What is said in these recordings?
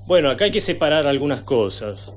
Bueno, acá hay que separar algunas cosas.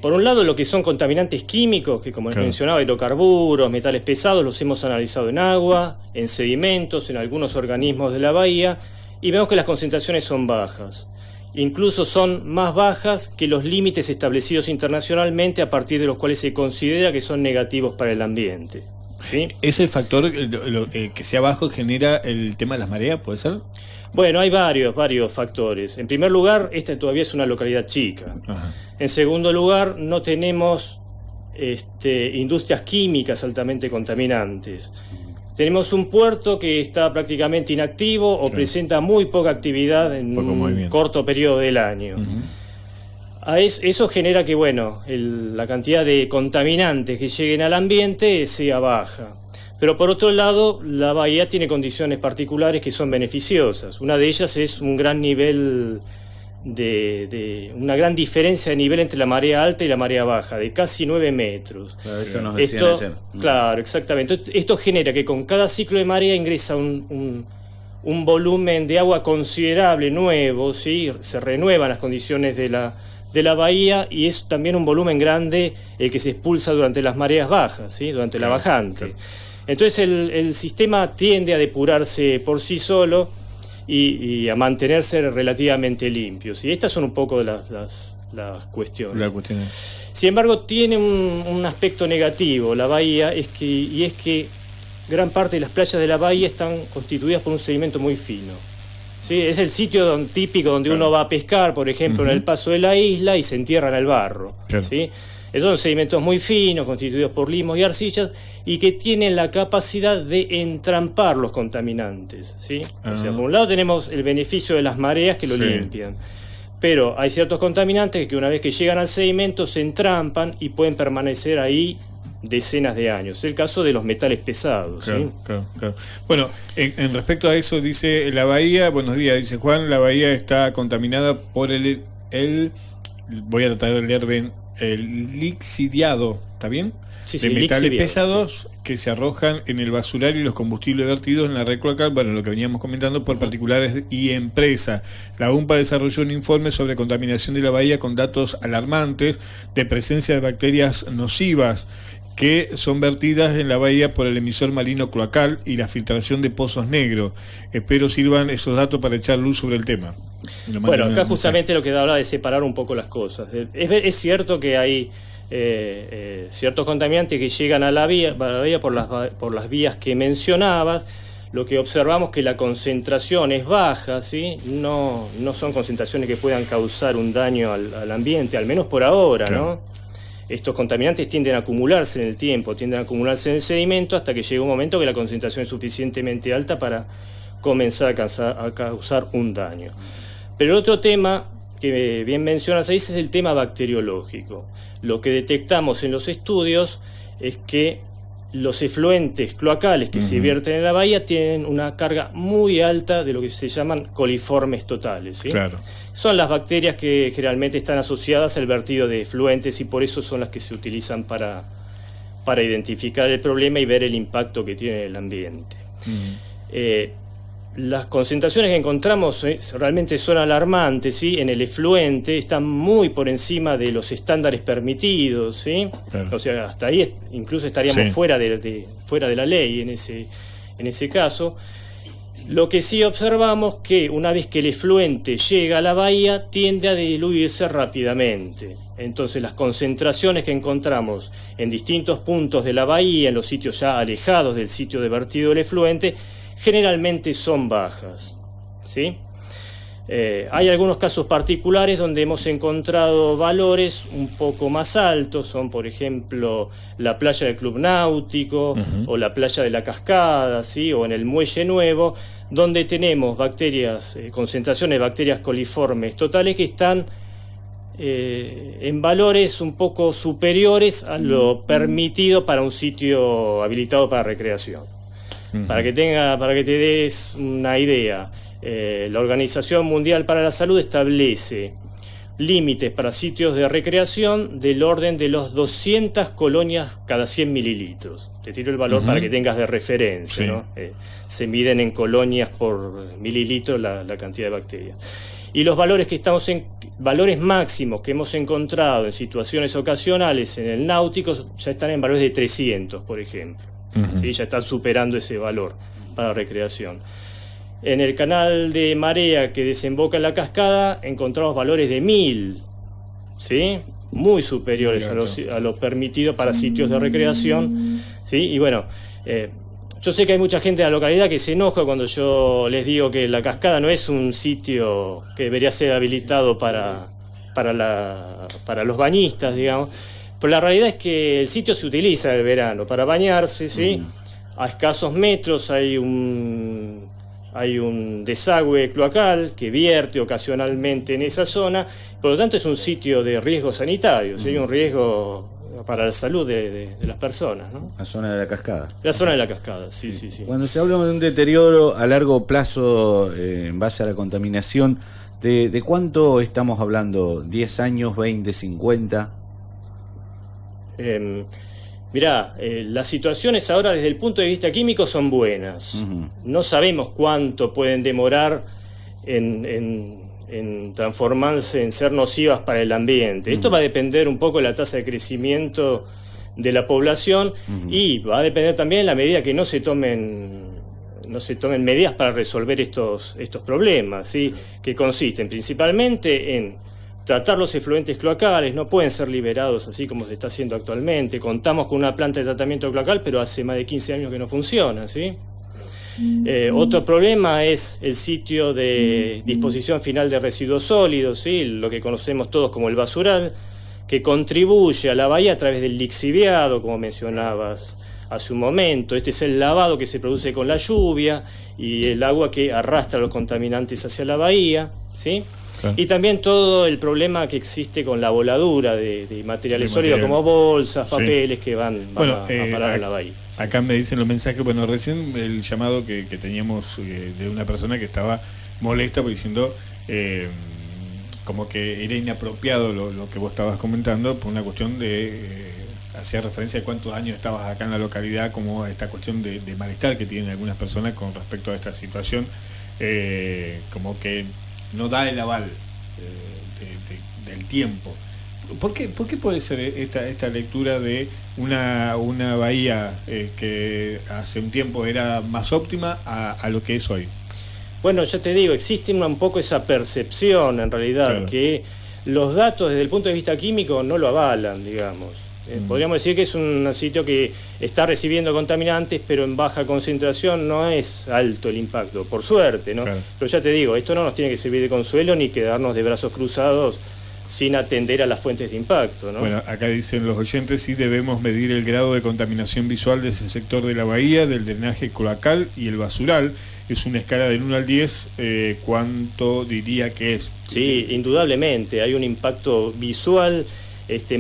Por un lado, lo que son contaminantes químicos, que como les mencionaba, hidrocarburos, metales pesados, los hemos analizado en agua, en sedimentos, en algunos organismos de la bahía, y vemos que las concentraciones son bajas. Incluso son más bajas que los límites establecidos internacionalmente, a partir de los cuales se considera que son negativos para el ambiente. ¿Sí? ¿Es el factor que sea bajo genera el tema de las mareas, puede ser? Bueno, hay varios factores. En primer lugar, esta todavía es una localidad chica. Ajá. En segundo lugar, no tenemos industrias químicas altamente contaminantes. Tenemos un puerto que está prácticamente inactivo o presenta muy poca actividad en un corto periodo del año. Eso genera que, bueno, la cantidad de contaminantes que lleguen al ambiente sea baja. Pero por otro lado, la bahía tiene condiciones particulares que son beneficiosas. Una de ellas es un gran nivel una gran diferencia de nivel entre la marea alta y la marea baja, de casi 9 metros. Claro, esto nos decían ayer. Claro, exactamente. Esto genera que con cada ciclo de marea ingresa un volumen de agua considerable nuevo, ¿sí? Se renuevan las condiciones de la bahía, y es también un volumen grande el que se expulsa durante las mareas bajas, ¿sí? Durante la bajante. Entonces el sistema tiende a depurarse por sí solo y a mantenerse relativamente limpios. Y estas son un poco las cuestiones. Sin embargo, tiene un aspecto negativo la bahía, y es que gran parte de las playas de la bahía están constituidas por un sedimento muy fino. ¿Sí? Es el sitio típico donde uno va a pescar, por ejemplo, en el paso de la isla, y se entierra en el barro. ¿Sí? Esos son sedimentos muy finos, constituidos por limos y arcillas, y que tienen la capacidad de entrampar los contaminantes, ¿sí? O sea, por un lado tenemos el beneficio de las mareas que lo limpian, pero hay ciertos contaminantes que una vez que llegan al sedimento se entrampan y pueden permanecer ahí decenas de años. Es el caso de los metales pesados. Claro. Bueno, en respecto a eso, dice la bahía, buenos días, dice Juan, la bahía está contaminada por el voy a tratar de leer bien, el lixiviado, ¿está bien? Sí, de metales pesados, sí, que se arrojan en el basural y los combustibles vertidos en la red cloacal, bueno, lo que veníamos comentando, por particulares y empresas. La UNPA desarrolló un informe sobre contaminación de la bahía con datos alarmantes de presencia de bacterias nocivas que son vertidas en la bahía por el emisor marino cloacal y la filtración de pozos negros. Espero sirvan esos datos para echar luz sobre el tema. Bueno, acá justamente lo que habla de separar un poco las cosas. Es cierto que hay ciertos contaminantes que llegan a la bahía por las vías que mencionabas. Lo que observamos es que la concentración es baja, ¿sí? No son concentraciones que puedan causar un daño al ambiente, al menos por ahora, ¿no? Estos contaminantes tienden a acumularse en el tiempo, tienden a acumularse en el sedimento, hasta que llega un momento que la concentración es suficientemente alta para comenzar a causar un daño. Pero el otro tema que bien mencionas ahí es el tema bacteriológico. Lo que detectamos en los estudios es que los efluentes cloacales que se vierten en la bahía tienen una carga muy alta de lo que se llaman coliformes totales, ¿sí? Claro. Son las bacterias que generalmente están asociadas al vertido de efluentes, y por eso son las que se utilizan para identificar el problema y ver el impacto que tiene en el ambiente. Las concentraciones que encontramos realmente son alarmantes, ¿sí? En el efluente están muy por encima de los estándares permitidos, ¿sí? Claro. O sea, hasta ahí incluso estaríamos fuera de la ley en ese caso. Lo que sí observamos que una vez que el efluente llega a la bahía tiende a diluirse rápidamente. Entonces las concentraciones que encontramos en distintos puntos de la bahía, en los sitios ya alejados del sitio de vertido del efluente, generalmente son bajas, ¿sí? Hay algunos casos particulares donde hemos encontrado valores un poco más altos, son por ejemplo la playa del Club Náutico o la playa de la Cascada, ¿sí? O en el Muelle Nuevo, donde tenemos concentraciones de bacterias coliformes totales que están en valores un poco superiores a lo permitido para un sitio habilitado para recreación. Para que te des una idea, la Organización Mundial para la Salud establece límites para sitios de recreación del orden de los 200 colonias cada 100 mililitros. Te tiro el valor para que tengas de referencia, ¿no? Se miden en colonias por mililitro la cantidad de bacterias. Y los valores valores máximos que hemos encontrado en situaciones ocasionales en el náutico ya están en valores de 300, por ejemplo. ¿Sí? Ya están superando ese valor para recreación. En el canal de marea que desemboca en la cascada encontramos valores de 1000, ¿sí? Muy superiores a lo permitido para sitios de recreación, ¿sí? Y bueno, yo sé que hay mucha gente de la localidad que se enoja cuando yo les digo que la cascada no es un sitio que debería ser habilitado para los bañistas, digamos, pero la realidad es que el sitio se utiliza en el verano para bañarse, ¿sí? A escasos metros hay un desagüe cloacal que vierte ocasionalmente en esa zona, por lo tanto es un sitio de riesgo sanitario, ¿sí? Un riesgo para la salud de las personas, ¿no? La zona de la cascada. La zona de la cascada, sí. Cuando se habla de un deterioro a largo plazo en base a la contaminación, ¿de cuánto estamos hablando? ¿10 años, 20, 50? Mirá, las situaciones ahora desde el punto de vista químico son buenas. No sabemos cuánto pueden demorar en transformarse, en ser nocivas para el ambiente. Esto va a depender un poco de la tasa de crecimiento de la población y va a depender también de la medida que no se tomen medidas para resolver estos problemas, ¿sí? Que consisten principalmente en tratar los efluentes cloacales. No pueden ser liberados así como se está haciendo actualmente. Contamos con una planta de tratamiento cloacal, pero hace más de 15 años que no funciona, ¿sí? Otro problema es el sitio de disposición final de residuos sólidos, ¿sí? Lo que conocemos todos como el basural, que contribuye a la bahía a través del lixiviado, como mencionabas hace un momento. Este es el lavado que se produce con la lluvia y el agua que arrastra los contaminantes hacia la bahía, ¿sí? Claro. Y también todo el problema que existe con la voladura de materiales sólidos como bolsas, papeles, sí, que van a parar a la bahía. Sí. Acá me dicen los mensajes, bueno, recién el llamado que teníamos de una persona que estaba molesta diciendo como que era inapropiado lo que vos estabas comentando por una cuestión de... hacía referencia a cuántos años estabas acá en la localidad, como esta cuestión de malestar que tienen algunas personas con respecto a esta situación, como que no da el aval del tiempo. ¿Por qué puede ser esta lectura de una bahía que hace un tiempo era más óptima a lo que es hoy? Bueno, ya te digo, existe un poco esa percepción en realidad, claro, que los datos desde el punto de vista químico no lo avalan, digamos. Podríamos decir que es un sitio que está recibiendo contaminantes, pero en baja concentración. No es alto el impacto, por suerte, ¿no? Claro. Pero ya te digo, esto no nos tiene que servir de consuelo ni quedarnos de brazos cruzados sin atender a las fuentes de impacto, ¿no? Bueno, acá dicen los oyentes, sí debemos medir el grado de contaminación visual de ese sector de la bahía, del drenaje cloacal y el basural. Es una escala del 1 al 10, ¿cuánto diría que es? Sí, indudablemente, hay un impacto visual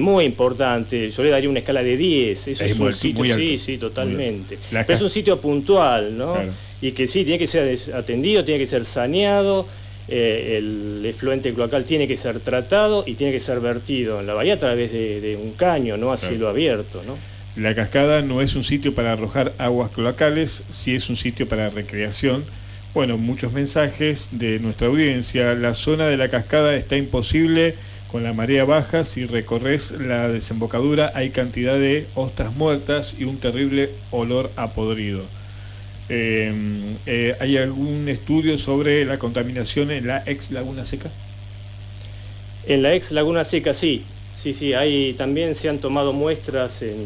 muy importante. Yo le daría una escala de 10. Eso es un sitio, sí, totalmente. Pero es un sitio puntual, ¿no? Claro. Y que sí, tiene que ser atendido, tiene que ser saneado, el efluente cloacal tiene que ser tratado y tiene que ser vertido en la bahía a través de un caño, no a cielo abierto, ¿no? La cascada no es un sitio para arrojar aguas cloacales, sí es un sitio para recreación. Bueno, muchos mensajes de nuestra audiencia. La zona de la cascada está imposible con la marea baja. Si recorres la desembocadura hay cantidad de ostras muertas y un terrible olor a podrido. ¿Hay algún estudio sobre la contaminación en la ex Laguna Seca? En la ex Laguna Seca, sí. Sí, también se han tomado muestras en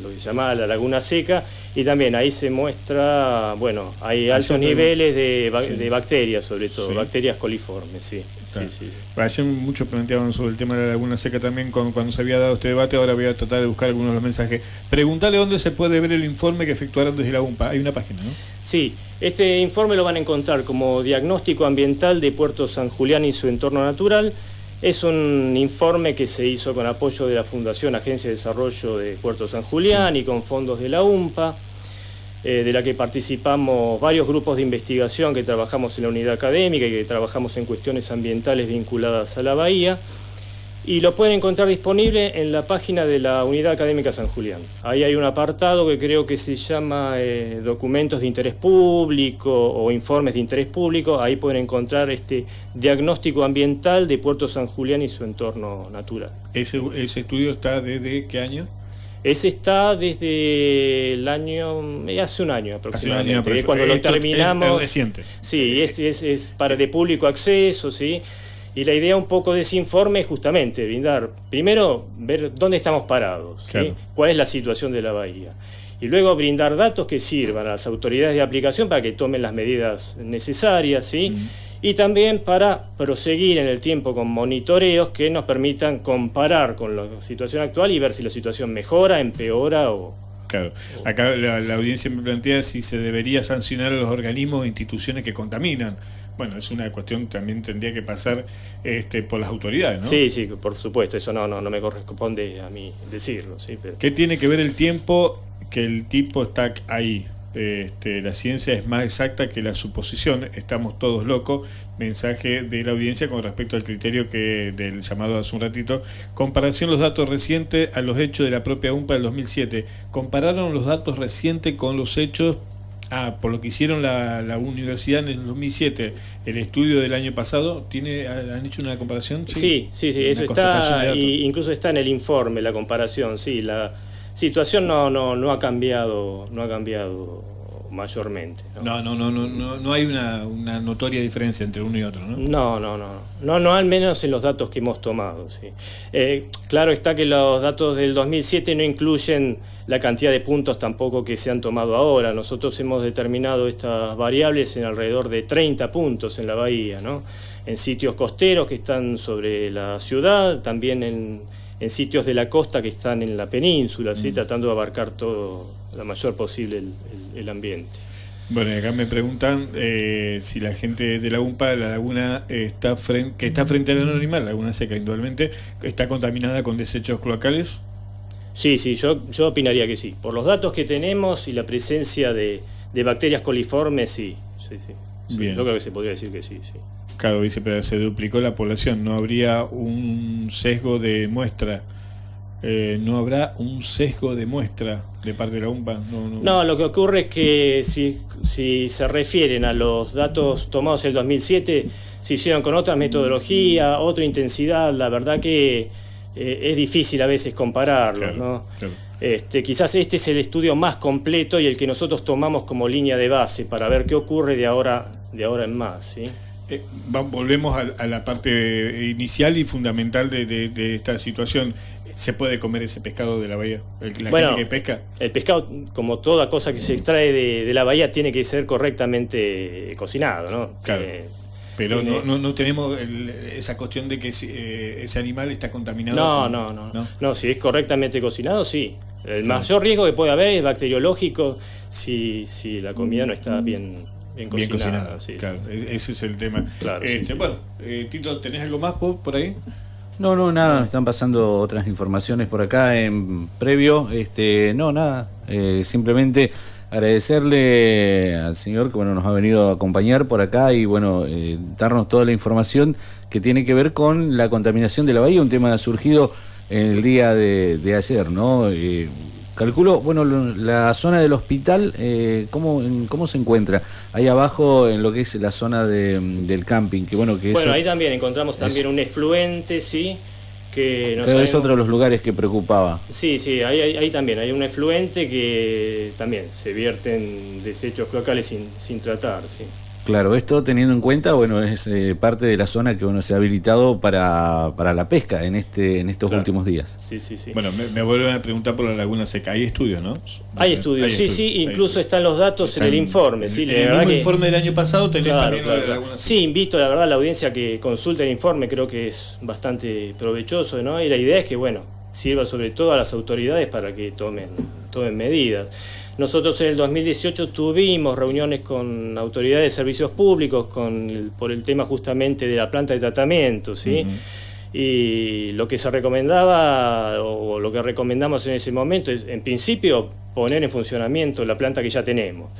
lo que se llama la Laguna Seca, y también ahí se muestra, bueno, hay altos niveles de bacterias, sobre todo, sí, bacterias coliformes, sí. Claro. Sí. Ayer muchos planteaban sobre el tema de la Laguna Seca también cuando se había dado este debate. Ahora voy a tratar de buscar algunos de los mensajes. Preguntale dónde se puede ver el informe que efectuaron desde la UMPA. Hay una página, ¿no? Sí, este informe lo van a encontrar como Diagnóstico Ambiental de Puerto San Julián y su entorno natural. Es un informe que se hizo con apoyo de la Fundación Agencia de Desarrollo de Puerto San Julián, sí, y con fondos de la UMPA, de la que participamos varios grupos de investigación que trabajamos en la unidad académica y que trabajamos en cuestiones ambientales vinculadas a la bahía. Y lo pueden encontrar disponible en la página de la Unidad Académica San Julián. Ahí hay un apartado que creo que se llama documentos de interés público o informes de interés público. Ahí pueden encontrar este diagnóstico ambiental de Puerto San Julián y su entorno natural. ¿Ese estudio está desde qué año? Ese está desde el año, hace un año aproximadamente. Hace un año, cuando lo terminamos. Es reciente. Sí, es para de público acceso, sí. Y la idea un poco de ese informe es justamente brindar, primero, ver dónde estamos parados, claro. ¿sí? Cuál es la situación de la bahía. Y luego brindar datos que sirvan a las autoridades de aplicación para que tomen las medidas necesarias, ¿sí? Y también para proseguir en el tiempo con monitoreos que nos permitan comparar con la situación actual y ver si la situación mejora, empeora o... Claro, acá la audiencia me plantea si se debería sancionar a los organismos e instituciones que contaminan. Bueno, es una cuestión que también tendría que pasar por las autoridades, ¿no? Sí, sí, por supuesto, eso no me corresponde a mí decirlo, ¿sí? Pero... ¿Qué tiene que ver el tiempo que el tipo está ahí? La ciencia es más exacta que la suposición, estamos todos locos. Mensaje de la audiencia con respecto al criterio del llamado hace un ratito. Comparación los datos recientes a los hechos de la propia UMPA del 2007. Compararon los datos recientes con los hechos por lo que hicieron la universidad en el 2007, el estudio del año pasado. ¿Han hecho una comparación? Sí, eso está, incluso está en el informe, la comparación, sí, la situación no ha cambiado mayormente. No hay una notoria diferencia entre uno y otro, ¿no? No, al menos en los datos que hemos tomado, sí. Claro está que los datos del 2007 no incluyen la cantidad de puntos tampoco que se han tomado ahora. Nosotros hemos determinado estas variables en alrededor de 30 puntos en la bahía, ¿no? En sitios costeros que están sobre la ciudad, también en sitios de la costa que están en la península, ¿sí? Tratando de abarcar todo lo mayor posible el ambiente. Bueno, acá me preguntan si la gente de la UMPA, la laguna que está frente al anónima, la laguna seca indudablemente, está contaminada con desechos cloacales. Sí, yo opinaría que sí. Por los datos que tenemos y la presencia de bacterias coliformes, sí. Bien. Yo creo que se podría decir que sí. Claro, dice, pero se duplicó la población, no habría un sesgo de muestra. ¿No habrá un sesgo de muestra de parte de la UMPA? No, lo que ocurre es que si se refieren a los datos tomados en el 2007, se hicieron con otra metodología, otra intensidad. La verdad que es difícil a veces compararlos, ¿no? Claro. Quizás este es el estudio más completo y el que nosotros tomamos como línea de base para ver qué ocurre de ahora en más, ¿sí? Volvemos a la parte inicial y fundamental de esta situación. ¿Se puede comer ese pescado de la bahía? ¿La gente que pesca? El pescado, como toda cosa que se extrae de la bahía, tiene que ser correctamente cocinado, ¿no? Claro. Pero no tenemos esa cuestión de que ese animal está contaminado. No, si es correctamente cocinado, sí. El mayor riesgo que puede haber es bacteriológico si la comida no está bien cocinada. Sí. Claro, ese es el tema. Claro, Bueno, Tito, ¿tenés algo más por ahí? No, nada, están pasando otras informaciones por acá en previo. Nada, simplemente agradecerle al señor que nos ha venido a acompañar por acá y darnos toda la información que tiene que ver con la contaminación de la bahía, un tema surgido en el día de ayer, ¿no? Calculo, la zona del hospital, ¿cómo se encuentra? Ahí abajo, en lo que es la zona del camping, ahí también encontramos un efluente, sí, que pero es otro de los lugares que preocupaba. Sí, ahí también hay un efluente que también se vierten desechos cloacales sin tratar, sí. Claro, esto teniendo en cuenta, es parte de la zona que se ha habilitado para la pesca en estos últimos días. Sí. Bueno, me vuelven a preguntar por la laguna seca. Hay estudios, ¿no? Hay estudios, sí, incluso están los datos en el informe. En el mismo informe del año pasado tenés también la laguna seca. Sí, invito la verdad a la audiencia que consulte el informe, creo que es bastante provechoso, ¿no? Y la idea es que, sirva sobre todo a las autoridades para que tomen medidas. Nosotros en el 2018 tuvimos reuniones con autoridades de servicios públicos por el tema justamente de la planta de tratamiento, ¿sí? Y lo que se recomendaba o lo que recomendamos en ese momento es, en principio, poner en funcionamiento la planta que ya tenemos.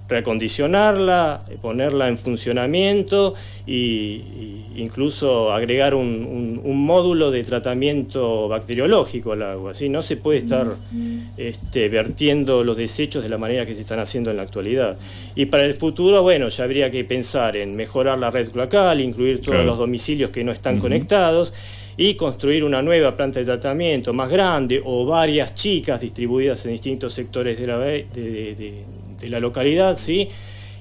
reacondicionarla, ponerla en funcionamiento y incluso agregar un módulo de tratamiento bacteriológico al agua. ¿Sí? No se puede estar vertiendo los desechos de la manera que se están haciendo en la actualidad. Y para el futuro, bueno, ya habría que pensar en mejorar la red cloacal, incluir todos los domicilios que no están conectados, y construir una nueva planta de tratamiento más grande o varias chicas distribuidas en distintos sectores de la localidad, ¿sí?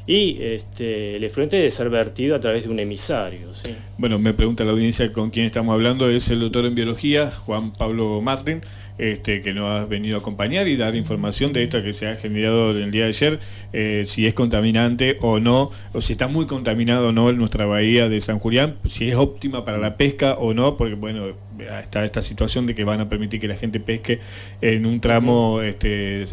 Y el efluente debe ser vertido a través de un emisario, ¿sí? Bueno, me pregunta la audiencia con quién estamos hablando, es el doctor en biología, Juan Pablo Martín, que nos ha venido a acompañar y dar información de esto que se ha generado el día de ayer, si es contaminante o no, o si está muy contaminado o no en nuestra bahía de San Julián, si es óptima para la pesca o no, porque bueno, está esta situación de que van a permitir que la gente pesque en un tramo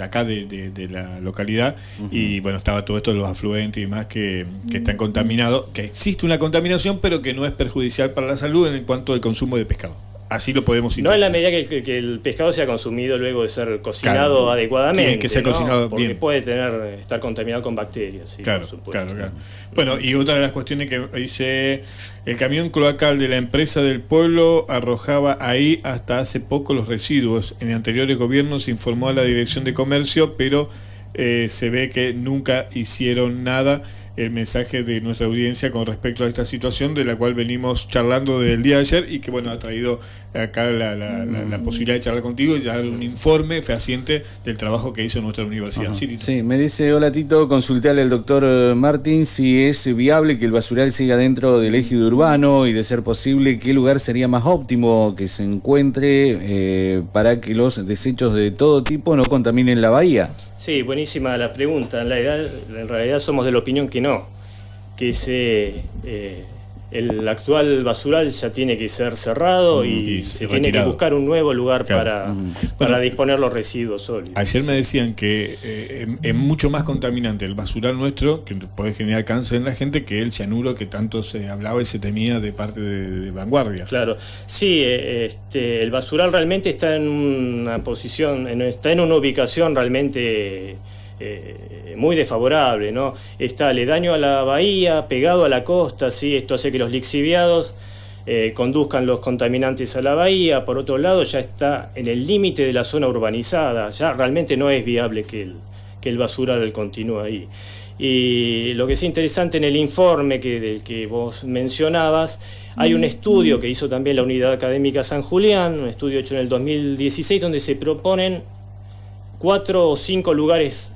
acá de la localidad, y bueno, estaba todo esto de los afluentes y demás que están contaminados, que existe una contaminación pero que no es perjudicial para la salud en cuanto al consumo de pescado. Así lo podemos citar. No en la medida que el pescado sea consumido luego de ser cocinado adecuadamente. Tiene que ser cocinado porque bien. puede estar contaminado con bacterias. Sí, claro, por supuesto. Claro. Bueno, y otra de las cuestiones que dice: el camión cloacal de la empresa del pueblo arrojaba ahí hasta hace poco los residuos. En anteriores gobiernos se informó a la Dirección de Comercio, pero se ve que nunca hicieron nada. El mensaje de nuestra audiencia con respecto a esta situación de la cual venimos charlando desde el día de ayer, y que bueno, ha traído acá la posibilidad de charlar contigo y dar un informe fehaciente del trabajo que hizo nuestra universidad. Sí, me dice: hola Tito, consultarle al doctor Martín si es viable que el basural siga dentro del ejido urbano, y de ser posible, qué lugar sería más óptimo que se encuentre para que los desechos de todo tipo no contaminen la bahía. Sí, buenísima la pregunta. En realidad somos de la opinión que no, que el actual basural ya tiene que ser cerrado y se tiene que buscar un nuevo lugar para disponer los residuos sólidos. Ayer me decían que es mucho más contaminante el basural nuestro, que puede generar cáncer en la gente, que el cianuro que tanto se hablaba y se temía de parte de Vanguardia. Claro, sí, el basural realmente está en una posición, está en una ubicación realmente muy desfavorable, ¿no? Está aledaño a la bahía, pegado a la costa, ¿sí? Esto hace que los lixiviados conduzcan los contaminantes a la bahía. Por otro lado, ya está en el límite de la zona urbanizada, ya realmente no es viable que el basural continúe ahí. Y lo que es interesante en el informe del que vos mencionabas, hay un estudio que hizo también la Unidad Académica San Julián, un estudio hecho en el 2016, donde se proponen 4 o 5 lugares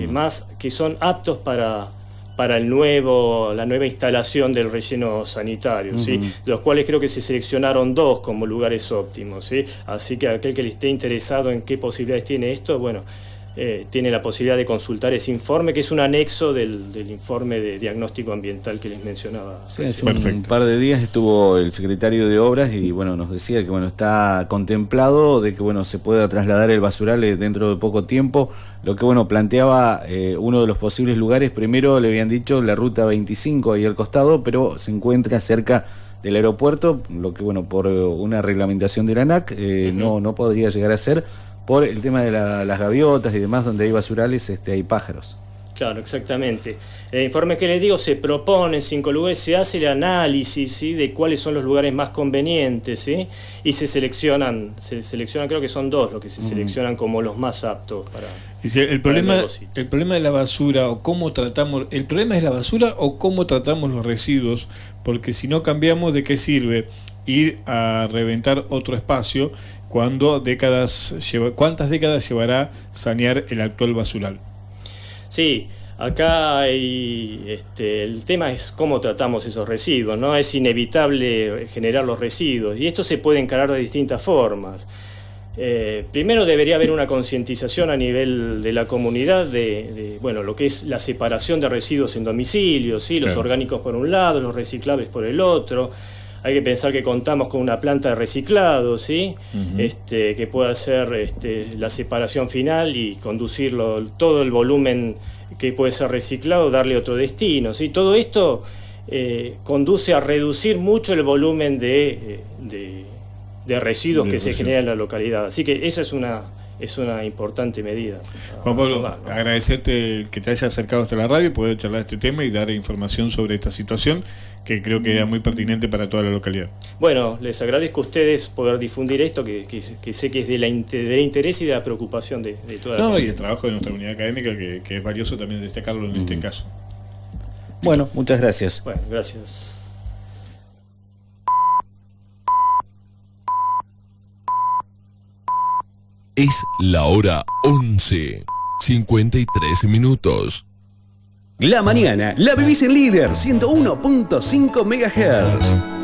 más que son aptos para la nueva instalación del relleno sanitario, ¿sí? De los cuales creo que se seleccionaron 2 como lugares óptimos, ¿sí? Así que aquel que le esté interesado en qué posibilidades tiene esto, bueno, tiene la posibilidad de consultar ese informe, que es un anexo del informe de diagnóstico ambiental que les mencionaba. Sí, hace un par de días estuvo el secretario de Obras y bueno, nos decía que bueno, está contemplado de que bueno, se pueda trasladar el basural dentro de poco tiempo. Lo que bueno, planteaba uno de los posibles lugares, primero le habían dicho la ruta 25 ahí al costado, pero se encuentra cerca del aeropuerto, lo que bueno, por una reglamentación de la ANAC no podría llegar a ser, por el tema de las gaviotas y demás, donde hay basurales, hay pájaros. Claro, exactamente. El informe que les digo se propone 5 lugares, se hace el análisis, ¿sí?, de cuáles son los lugares más convenientes, ¿sí?, y se seleccionan, creo que son 2 los que se seleccionan como los más aptos para... El problema de la basura, o cómo tratamos, el problema es la basura o cómo tratamos los residuos, porque si no cambiamos, ¿de qué sirve ir a reventar otro espacio cuántas décadas llevará sanear el actual basural? Sí, acá hay, el tema es cómo tratamos esos residuos, ¿no? Es inevitable generar los residuos y esto se puede encarar de distintas formas. Primero debería haber una concientización a nivel de la comunidad de bueno, lo que es la separación de residuos en domicilio, ¿sí? Los orgánicos por un lado, los reciclables por el otro. Hay que pensar que contamos con una planta de reciclado, ¿sí? Que pueda hacer la separación final y conducirlo, todo el volumen que puede ser reciclado, darle otro destino, ¿sí? Todo esto conduce a reducir mucho el volumen de residuos que se genera en la localidad. Así que esa es es una importante medida. Juan Pablo, agradecerte que te hayas acercado hasta la radio y poder charlar este tema y dar información sobre esta situación que creo que es muy pertinente para toda la localidad. Bueno, les agradezco a ustedes poder difundir esto, que sé que es del interés y de la preocupación de toda la comunidad. Y el trabajo de nuestra unidad académica, que es valioso también destacarlo en este caso. Bueno, muchas gracias. Bueno, gracias. Es la hora 11:53. La mañana la vivís en Líder 101.5 MHz.